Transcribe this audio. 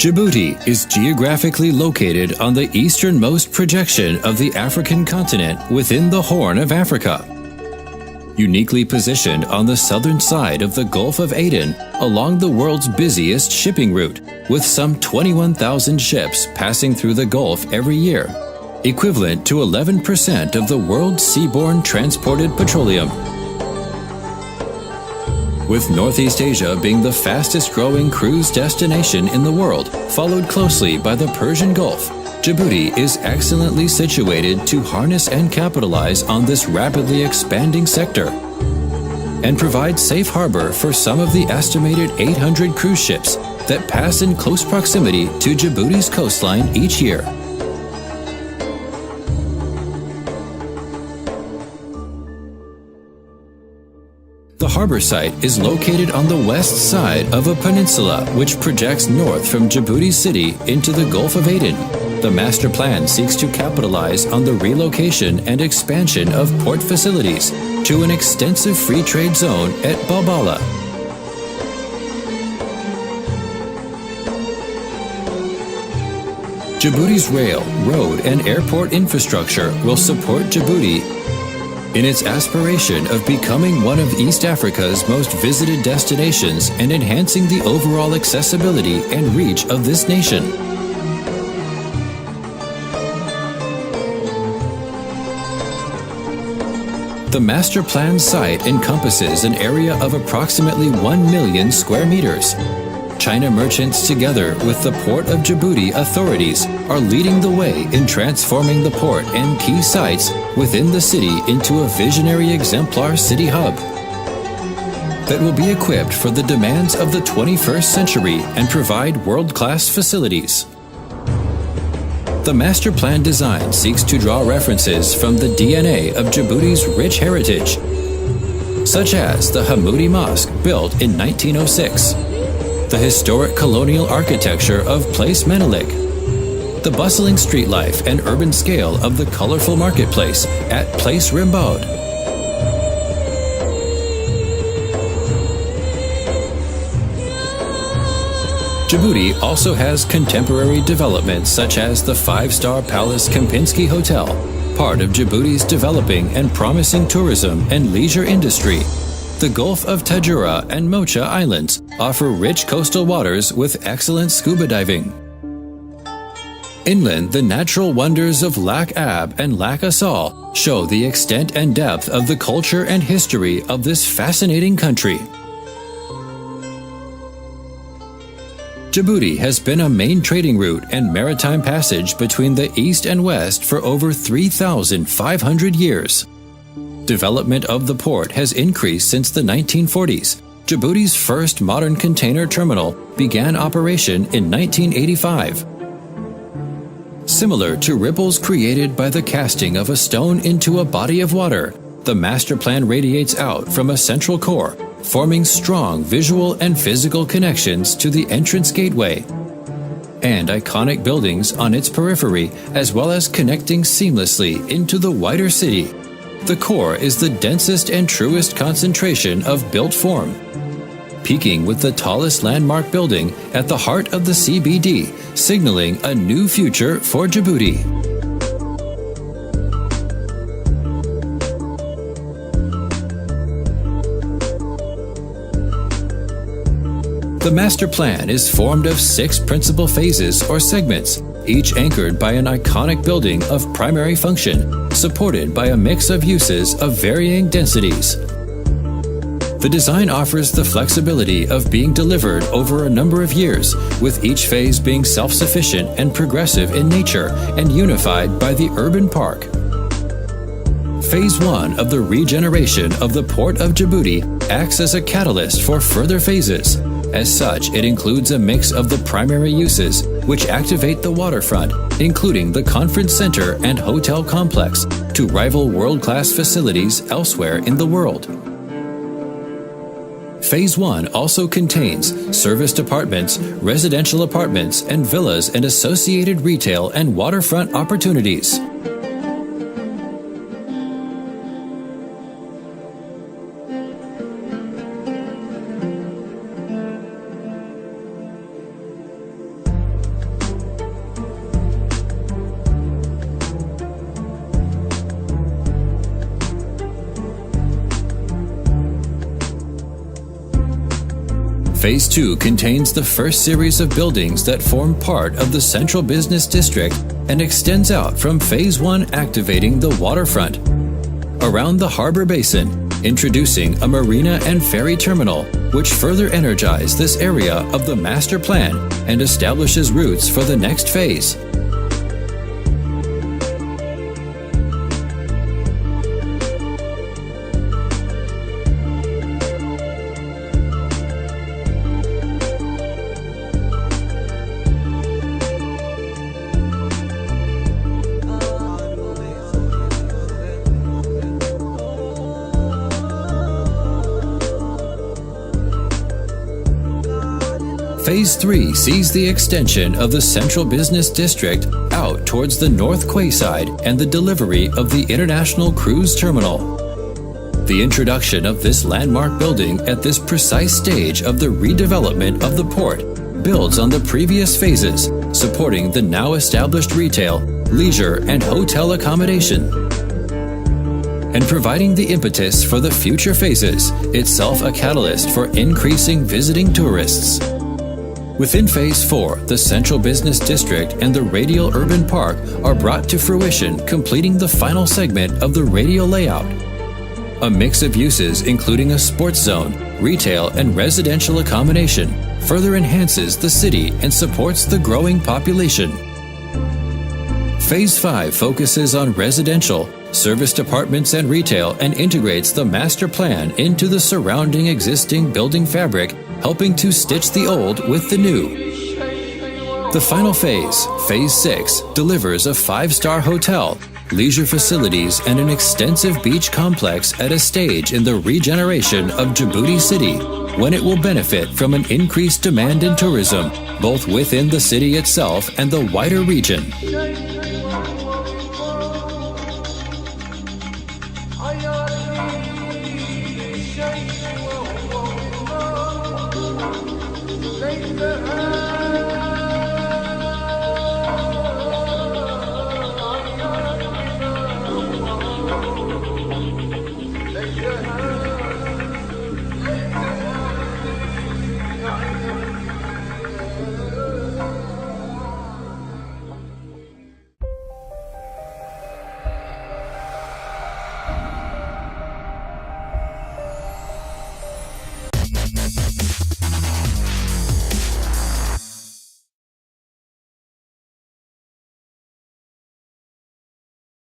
Djibouti is geographically located on the easternmost projection of the African continent within the Horn of Africa. Uniquely positioned on the southern side of the Gulf of Aden along the world's busiest shipping route, with some 21,000 ships passing through the Gulf every year, equivalent to 11% of the world's seaborne transported petroleum. With Northeast Asia being the fastest growing cruise destination in the world, followed closely by the Persian Gulf, Djibouti is excellently situated to harness and capitalize on this rapidly expanding sector and provide safe harbor for some of the estimated 800 cruise ships that pass in close proximity to Djibouti's coastline each year. The harbor site is located on the west side of a peninsula which projects north from Djibouti city into the Gulf of Aden. The master plan seeks to capitalize on the relocation and expansion of port facilities to an extensive free trade zone at Balbala. Djibouti's rail, road, and airport infrastructure will support Djibouti in its aspiration of becoming one of East Africa's most visited destinations and enhancing the overall accessibility and reach of this nation. The master plan site encompasses an area of approximately 1 million square meters. China merchants, together with the Port of Djibouti authorities, are leading the way in transforming the port and key sites within the city into a visionary exemplar city hub that will be equipped for the demands of the 21st century and provide world-class facilities. The master plan design seeks to draw references from the DNA of Djibouti's rich heritage, such as the Hamoudi Mosque built in 1906, the historic colonial architecture of Place Menelik, the bustling street life and urban scale of the colorful marketplace at Place Rimbaud. Djibouti also has contemporary developments such as the five-star Palace Kempinski Hotel, part of Djibouti's developing and promising tourism and leisure industry. The Gulf of Tadjoura and Mocha Islands offer rich coastal waters with excellent scuba diving. Inland, the natural wonders of Lac Ab and Lac Assal show the extent and depth of the culture and history of this fascinating country. Djibouti has been a main trading route and maritime passage between the east and west for over 3,500 years. Development of the port has increased since the 1940s. Djibouti's first modern container terminal began operation in 1985. Similar to ripples created by the casting of a stone into a body of water, the master plan radiates out from a central core, forming strong visual and physical connections to the entrance gateway and iconic buildings on its periphery, as well as connecting seamlessly into the wider city. The core is the densest and truest concentration of built form, peaking with the tallest landmark building at the heart of the CBD, signaling a new future for Djibouti. The master plan is formed of 6 principal phases or segments, each anchored by an iconic building of primary function, supported by a mix of uses of varying densities. The design offers the flexibility of being delivered over a number of years, with each phase being self-sufficient and progressive in nature and unified by the urban park. Phase 1 of the regeneration of the Port of Djibouti acts as a catalyst for further phases. As such, it includes a mix of the primary uses, which activate the waterfront, including the conference center and hotel complex, to rival world-class facilities elsewhere in the world. Phase 1 also contains serviced apartments, residential apartments, and villas and associated retail and waterfront opportunities. Phase 2 contains the first series of buildings that form part of the Central Business District and extends out from Phase 1, activating the waterfront. Around the harbor basin, introducing a marina and ferry terminal, which further energize this area of the master plan and establishes routes for the next phase. Phase 3 sees the extension of the Central Business District out towards the North Quayside and the delivery of the International Cruise Terminal. The introduction of this landmark building at this precise stage of the redevelopment of the port builds on the previous phases, supporting the now established retail, leisure, and hotel accommodation, and providing the impetus for the future phases, itself a catalyst for increasing visiting tourists. Within Phase 4, the Central Business District and the Radial Urban Park are brought to fruition, completing the final segment of the radial layout. A mix of uses including a sports zone, retail, and residential accommodation further enhances the city and supports the growing population. Phase 5 focuses on residential, serviced apartments and retail and integrates the master plan into the surrounding existing building fabric, helping to stitch the old with the new. The final phase, Phase 6, delivers a 5-star hotel, leisure facilities, and an extensive beach complex at a stage in the regeneration of Djibouti City, when it will benefit from an increased demand in tourism, both within the city itself and the wider region.